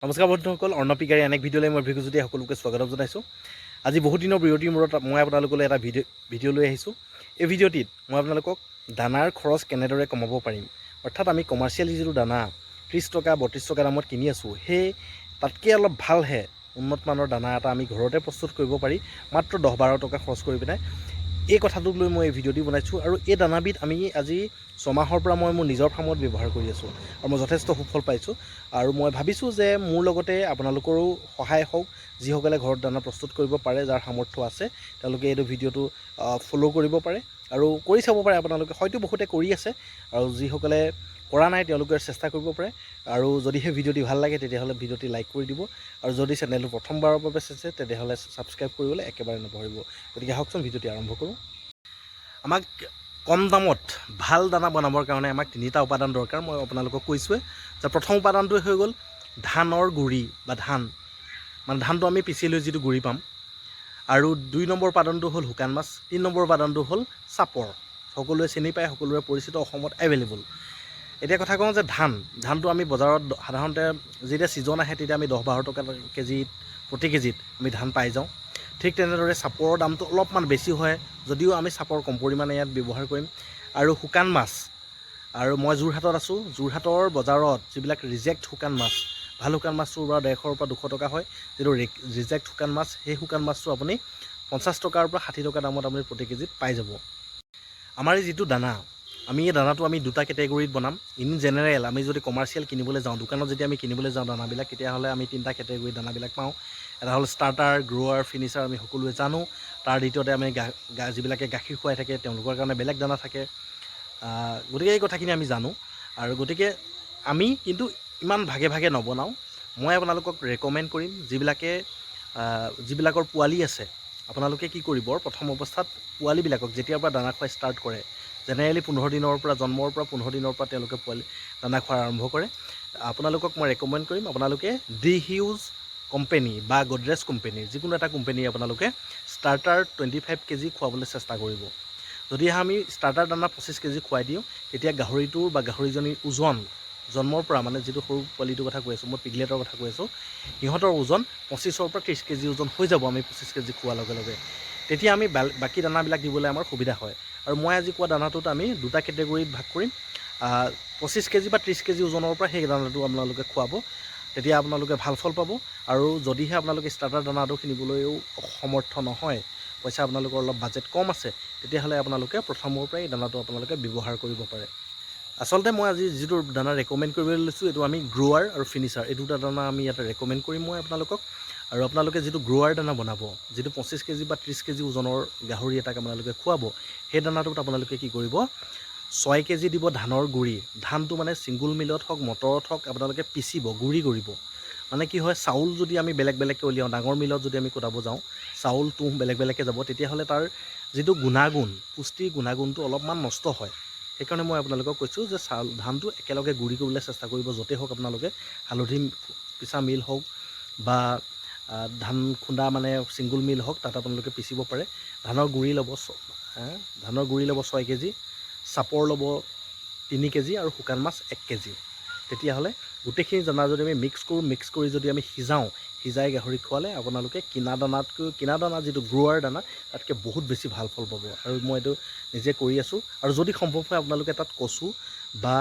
নমস্কাৰ বন্ধুসকল, অৰ্ণপিকাৰী অনেক ভিডিঅ'লৈ মই ভিডিঅ' যদি সকলোকে স্বাগতম জনাইছোঁ। আজি বহুত দিনৰ বিৰতিৰ মূৰত মই আপোনালোকলৈ এটা ভিডিঅ' লৈ আহিছোঁ। এই ভিডিঅ'টিত মই আপোনালোকক দানাৰ খৰচ কেনেদৰে কমাব পাৰিম, অৰ্থাৎ আমি কমাৰ্চিয়েল যিটো দানা 30 টকা 32 টকা দামত কিনি আছোঁ, সেই তাতকৈ অলপ ভালহে উন্নত মানৰ দানা এটা আমি ঘৰতে প্ৰস্তুত কৰিব পাৰি মাত্ৰ 10-12 টকা খৰচ কৰি পিনে। এই কথাটোক লৈ মই এই ভিডিঅ'টি বনাইছোঁ আৰু এই দানাবিধ আমি আজি 6 মাহৰ পৰা মই মোৰ নিজৰ ফাৰ্মত ব্যৱহাৰ কৰি আছোঁ আৰু মই যথেষ্ট সুফল পাইছোঁ। আৰু মই ভাবিছোঁ যে মোৰ লগতে আপোনালোকৰো সহায় হওক, যিসকলে ঘৰত দানা প্ৰস্তুত কৰিব পাৰে, যাৰ সামৰ্থ্য আছে তেওঁলোকে এইটো ভিডিঅ'টো ফ'ল' কৰিব পাৰে আৰু কৰি চাব পাৰে। আপোনালোকে হয়তো বহুতে কৰি আছে আৰু যিসকলে কৰা নাই তেওঁলোকে চেষ্টা কৰিব পাৰে। আৰু যদিহে ভিডিঅ'টি ভাল লাগে তেতিয়াহ'লে ভিডিঅ'টি লাইক কৰি দিব আৰু যদি চেনেলটো প্ৰথমবাৰৰ বাবে চাইছে তেতিয়াহ'লে ছাবস্ক্ৰাইব কৰিবলৈ একেবাৰে নপাহৰিব। গতিকে আহকচোন ভিডিঅ'টি আৰম্ভ কৰোঁ। আমাক কম দামত ভাল দানা বনাবৰ কাৰণে আমাক 3টা উপাদান দৰকাৰ। মই আপোনালোকক কৈছোঁৱে যে প্ৰথম উপাদানটোৱে হৈ গ'ল ধানৰ গুড়ি বা ধান, মানে ধানটো আমি পিচি লৈ যিটো গুড়ি পাম। আৰু 2 নম্বৰ উপাদানটো হ'ল শুকান মাছ। 3 নম্বৰ উপাদানটো হ'ল চাপৰ। সকলোৱে চিনি পায়, সকলোৰে পৰিচিত, অসমত এভেইলেবল। এতিয়া কথা কওঁ যে ধানটো আমি বজাৰত সাধাৰণতে যেতিয়া ছিজন আহে তেতিয়া আমি 10-12 টকা প্ৰতি কেজিত আমি ধান পাই যাওঁ। ঠিক তেনেদৰে চাপৰৰ দামটো অলপমান বেছি হয়, যদিও আমি চাপৰ কম পৰিমাণে ইয়াত ব্যৱহাৰ কৰিম। আৰু শুকান মাছ, আৰু মই যোৰহাটত আছোঁ, যোৰহাটৰ বজাৰত যিবিলাক ৰিজেক্ট শুকান মাছ, ভাল শুকান মাছটোৰ পৰা 150 পৰা 200 টকা হয়। যিটো ৰিজেক্ট শুকান মাছ, সেই শুকান মাছটো আপুনি 50 টকাৰ পৰা 60 টকা দামত আপুনি প্ৰতি কেজিত পাই যাব। আমাৰ এই যিটো দানা, আমি এই দানাটো আমি 2টা কেটেগৰীত বনাম। ইন জেনেৰেল আমি যদি কমাৰ্চিয়েল কিনিবলৈ যাওঁ, দোকানত যেতিয়া আমি কিনিবলৈ যাওঁ দানাবিলাক, তেতিয়াহ'লে আমি 3টা কেটেগৰীত দানাবিলাক পাওঁ। এটা হ'ল ষ্টাৰ্টাৰ, গ্ৰ'ৱাৰ, ফিনিচাৰ, আমি সকলোৱে জানো। তাৰ দ্বিতীয়তে আমি যিবিলাকে গাখীৰ খুৱাই থাকে তেওঁলোকৰ কাৰণে বেলেগ দানা থাকে। গতিকে এই কথাখিনি আমি জানো আৰু গতিকে আমি কিন্তু ইমান ভাগে ভাগে নবনাওঁ। মই আপোনালোকক ৰেকমেণ্ড কৰিম যিবিলাকৰ পোৱালি আছে, আপোনালোকে কি কৰিব, প্ৰথম অৱস্থাত পোৱালিবিলাকক যেতিয়াৰ পৰা দানা খুৱাই ষ্টাৰ্ট কৰে, জেনেৰেলি 15 দিনৰ পৰা, জন্মৰ পৰা 15 দিনৰ পৰা তেওঁলোকে দানা খোৱা আৰম্ভ কৰে। আপোনালোকক মই ৰেকমেণ্ড কৰিম আপোনালোকে ডি হিউজ কোম্পেনী বা গডৰেজ কোম্পেনীৰ যিকোনো এটা কোম্পেনী আপোনালোকে ষ্টাৰ্টাৰ 25 কেজি খুৱাবলৈ চেষ্টা কৰিব। যদিহে আমি ষ্টাৰ্টাৰ দানা 25 কেজি খুৱাই দিওঁ, তেতিয়া গাহৰিটোৰ বা গাহৰিজনীৰ ওজন জন্মৰ পৰা, মানে যিটো সৰু পোৱালিটোৰ কথা কৈ আছোঁ, মই পিগলেটৰ কথা কৈ আছোঁ, সিহঁতৰ ওজন 25ৰ পৰা 30 কেজি ওজন হৈ যাব আমি 25 কেজি খোৱাৰ লগে লগে। তেতিয়া আমি বাকী দানাবিলাক দিবলৈ আমাৰ সুবিধা হয়। আৰু মই আজি কোৱা দানাটোত আমি 2টা কেটেগৰীত ভাগ কৰিম। 25 কেজি বা 30 কেজি ওজনৰ পৰা সেই দানাটো আপোনালোকে খুৱাব, তেতিয়া আপোনালোকে ভাল ফল পাব। আৰু যদিহে আপোনালোকে ষ্টাৰ্টাৰ দানাটো কিনিবলৈও সমৰ্থ নহয়, পইচা আপোনালোকৰ অলপ বাজেট কম আছে, তেতিয়াহ'লে আপোনালোকে প্ৰথমৰ পৰাই এই দানাটো আপোনালোকে ব্যৱহাৰ কৰিব পাৰে। আচলতে মই আজি যিটো দানা ৰেকমেণ্ড কৰিবলৈ লৈছোঁ, এইটো আমি গ্ৰ'ৱাৰ আৰু ফিনিচাৰ, এই 2টা দানা আমি ইয়াতে ৰেকমেণ্ড কৰিম মই আপোনালোকক। আৰু আপোনালোকে যিটো গ্ৰ'ৱাৰ দানা বনাব, যিটো 25 কেজি বা 30 কেজি ওজনৰ গাহৰি এটাক আপোনালোকে খুৱাব, সেই দানাটোত আপোনালোকে কি কৰিব, 6 কেজি দিব ধানৰ গুড়ি। ধানটো মানে ছিংগুল মিলত হওক, মটৰত হওক, আপোনালোকে পিচিব, গুড়ি কৰিব। মানে কি হয়, চাউল যদি আমি বেলেগ বেলেগকৈ উলিয়াওঁ, ডাঙৰ মিলত যদি আমি কুটাব যাওঁ, চাউল তুঁহ বেলেগ বেলেগকৈ যাব, তেতিয়াহ'লে তাৰ যিটো গুণাগুণ, পুষ্টিৰ গুণাগুণটো অলপমান নষ্ট হয়। সেইকাৰণে মই আপোনালোকক কৈছোঁ যে ধানটো একেলগে গুড়ি কৰিবলৈ চেষ্টা কৰিব, য'তেই হওক আপোনালোকে, হালধি পিছা মিল হওক বা ধান খুন্দা মানে ছিংগুল মিল হওক, তাত আপোনালোকে পিচিব পাৰে। ধানৰ গুড়ি ল'ব 6 কেজি, চাপৰ ল'ব 3 কেজি আৰু শুকান মাছ 1 কেজি। তেতিয়াহ'লে গোটেইখিনি দানা যদি আমি মিক্স কৰি যদি আমি সিজাই গাহৰিক খোৱালে, আপোনালোকে কিনা দানা যিটো গ্ৰ'ৱাৰ দানা, তাতকৈ বহুত বেছি ভাল ফল পাব। আৰু মই এইটো নিজে কৰি আছোঁ। আৰু যদি সম্ভৱ হয় আপোনালোকে তাত কচু বা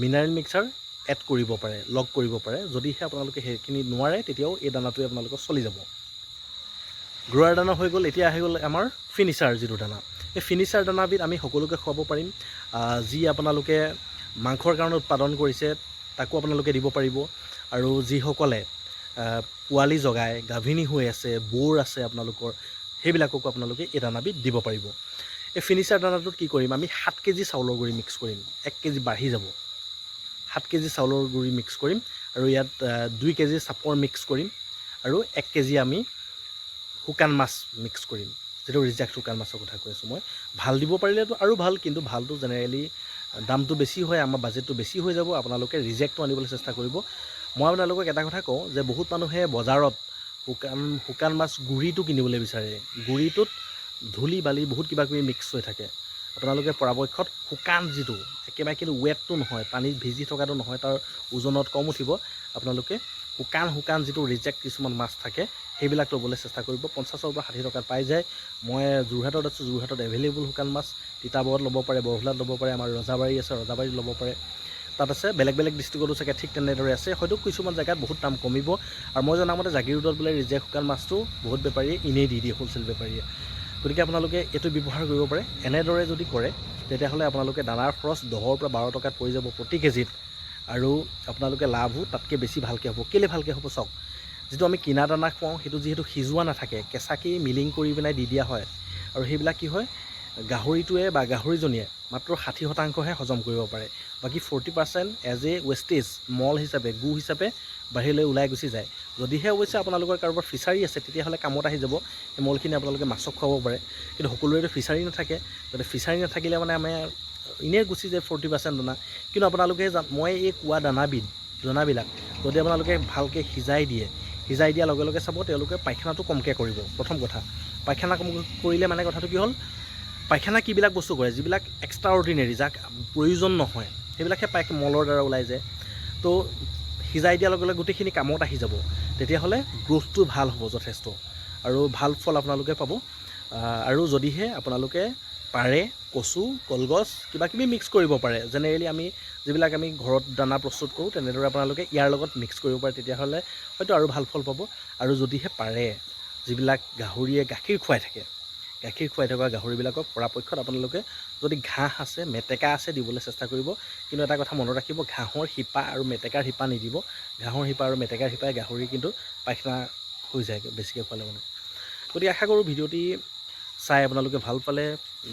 মিনাৰেল মিক্সাৰ এড কৰিব পাৰে, লগ কৰিব পাৰে। যদিহে আপোনালোকে সেইখিনি নোৱাৰে, তেতিয়াও এই দানাটোৱে আপোনালোকৰ চলি যাব। গ্ৰ'ৱাৰ দানা হৈ গ'ল। এতিয়া আহি গ'ল আমাৰ ফিনিচাৰ যিটো দানা। এই ফিনিচাৰ দানাবিধ আমি সকলোকে খুৱাব পাৰিম। যি আপোনালোকে মাংসৰ কাৰণে উৎপাদন কৰিছে তাকো আপোনালোকে দিব পাৰিব। আৰু যিসকলে পোৱালি জগাই গাভিনী হৈ আছে, বৰ আছে আপোনালোকৰ, সেইবিলাককো আপোনালোকে এই দানাবিধ দিব পাৰিব। এই ফিনিচাৰ দানাটোত কি কৰিম, আমি 7 কেজি চাউলৰ গুড়ি মিক্স কৰিম। 1 কেজি বাঢ়ি যাব, 7 কেজি চাউলৰ গুড়ি মিক্স কৰিম। আৰু ইয়াত 2 কেজি চাপৰ মিক্স কৰিম আৰু 1 কেজি আমি শুকান মাছ মিক্স কৰিম, যিটো ৰিজেক্ট শুকান মাছৰ কথা কৈ আছোঁ মই। ভাল দিব পাৰিলেতো আৰু ভাল, কিন্তু ভালটো জেনেৰেলি দামটো বেছি হয়, আমাৰ বাজেটটো বেছি হৈ যাব। আপোনালোকে ৰিজেক্টটো আনিবলৈ চেষ্টা কৰিব। মই আপোনালোকক এটা কথা কওঁ যে বহুত মানুহে বজাৰত শুকান মাছ গুড়িটো কিনিবলৈ বিচাৰে। গুড়িটোত ধূলি বালি বহুত কিবাকিবি মিক্স হৈ থাকে। আপোনালোকে পৰাপক্ষত শুকান যিটো একেবাৰে কিন্তু ৱেটটো নহয়, পানীত ভিজি থকাটো নহয়, তাৰ ওজনত কম উঠিব, আপোনালোকে শুকান যিটো ৰিজেক্ট কিছুমান মাছ থাকে সেইবিলাক ল'বলৈ চেষ্টা কৰিব। 50ৰ পৰা 60 টকাত পাই যায়। মই যোৰহাটত আছোঁ, যোৰহাটত এভেইলেবল শুকান মাছ। তিতাবৰত ল'ব পাৰে, বৰহোলাত ল'ব পাৰে, আমাৰ ৰজাবাৰী আছে, ৰজাবাৰীত ল'ব পাৰে, তাত আছে। বেলেগ ডিষ্ট্ৰিক্টতো চাগে ঠিক তেনেদৰে আছে। হয়তো কিছুমান জেগাত বহুত দাম কমিব। আৰু মই জনামতে জাগিৰোডত বোলে ৰিজেক্ট শুকান মাছটো বহুত বেপাৰীয়ে এনেই দি দিয়ে, হ'লচেল বেপাৰীয়ে। গতিকে আপোনালোকে এইটো ব্যৱহাৰ কৰিব পাৰে। এনেদৰে যদি কৰে তেতিয়াহ'লে আপোনালোকে দানাৰ খৰচ 10ৰ পৰা 12 টকাত পৰি যাব প্ৰতি কেজিত, আৰু আপোনালোকে লাভো তাতকৈ বেছি ভালকৈ হ'ব। কেলৈ ভালকৈ হ'ব চাওক, যিটো আমি কিনা দানা খুৱাওঁ সেইটো যিহেতু সিজোৱা নাথাকে, কেঁচাকেই মিলিং কৰি পেলাই দি দিয়া হয়, আৰু সেইবিলাক কি হয়, গাহৰিটোৱে বা গাহৰিজনীয়ে মাত্ৰ 60%হে হজম কৰিব পাৰে। বাকী 40% এজ এ ৱেষ্টেজ, মল হিচাপে, গু হিচাপে বাহিৰলৈ ওলাই গুচি যায়। যদিহে অৱশ্যে আপোনালোকৰ কাৰোবাৰ ফিচাৰী আছে তেতিয়াহ'লে কামত আহি যাব, সেই মলখিনি আপোনালোকে মাছক খুৱাব পাৰে। কিন্তু সকলোৰেতো ফিচাৰী নাথাকে, গতিকে ফিচাৰী নাথাকিলে মানে আমাৰ এনেই গুচি যায় 40% দানা। কিন্তু আপোনালোকে মই এই কোৱা দানাবিলাক যদি আপোনালোকে ভালকৈ সিজাই দিয়াৰ লগে লগে চাব তেওঁলোকে পায়খানাটো কমকৈ কৰিব। প্ৰথম কথা, পায়খানা কম কৰিলে মানে কথাটো কি হ'ল, পায়খানা কিবিলাক বস্তু কৰে, যিবিলাক এক্সট্ৰা অৰ্ডিনেৰী, যাক প্ৰয়োজন নহয়, সেইবিলাকহে মলৰ দ্বাৰা ওলাই যায়। তো সিজাই দিয়াৰ লগে লগে গোটেইখিনি কামত আহি যাব, তেতিয়াহ'লে গ্ৰ'থটো ভাল হ'ব যথেষ্ট, আৰু ভাল ফল আপোনালোকে পাব। আৰু যদিহে আপোনালোকে পাৰে কচু, কলগছ কিবাকিবি মিক্স কৰিব পাৰে, জেনেৰেলি যিবিলাক আমি ঘৰত দানা প্ৰস্তুত কৰোঁ তেনেদৰে আপোনালোকে ইয়াৰ লগত মিক্স কৰিব পাৰে, তেতিয়াহ'লে হয়তো আৰু ভাল ফল পাব। আৰু যদিহে পাৰে, যিবিলাক গাহৰিয়ে গাখীৰ খুৱাই থকা গাহৰিবিলাকক পৰাপক্ষত আপোনালোকে যদি ঘাঁহ আছে, মেটেকা আছে, দিবলৈ চেষ্টা কৰিব। কিন্তু এটা কথা মনত ৰাখিব, ঘাঁহৰ শিপা আৰু মেটেকাৰ শিপা নিদিব। ঘাঁহৰ শিপা আৰু মেটেকাৰ শিপাই গাহৰি কিন্তু পায়খানা হৈ যায় বেছিকৈ খোৱালে মানে। গতিকে আশা কৰোঁ ভিডিঅ'টি চাই আপোনালোকে ভাল পালে,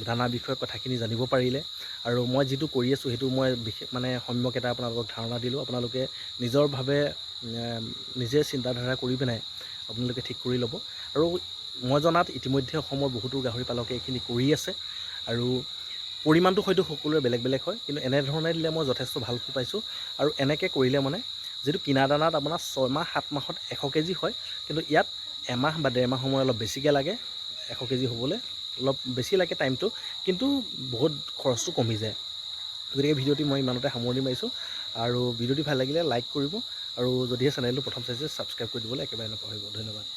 দানা বিষয়ক কথাখিনি জানিব পাৰিলে, আৰু মই যিটো কৰি আছোঁ সেইটো মই বিশেষ সম্যক এটা আপোনালোকক ধাৰণা দিলোঁ। আপোনালোকে নিজৰভাৱে নিজে চিন্তাধাৰা কৰি পিনে আপোনালোকে ঠিক কৰি ল'ব। আৰু মই জনাত ইতিমধ্যে অসমৰ বহুতো গাহৰি পালকে এইখিনি কৰি আছে, আৰু পৰিমাণটো হয়তো সকলোৰে বেলেগ হয়, কিন্তু এনেধৰণে দিলে মই যথেষ্ট ভাল পাইছোঁ। আৰু এনেকৈ কৰিলে মানে যিটো কিনা দানাত আপোনাৰ 6 মাহ 7 মাহত 100 কেজি হয়, কিন্তু ইয়াত এমাহ বা 1.5 মাহ সময় অলপ বেছিকৈ লাগে 100 কেজি হ'বলৈ, অলপ বেছি লাগে টাইমটো, কিন্তু বহুত খৰচটো কমি যায়। গতিকে ভিডিঅ'টি মই ইমানতে সামৰণি মাৰিছোঁ, আৰু ভিডিঅ'টি ভাল লাগিলে লাইক কৰিব, আৰু যদিহে চেনেলটো প্ৰথম চাইছে ছাবস্ক্ৰাইব কৰি দিবলৈ একেবাৰে নপাহৰিব। ধন্যবাদ।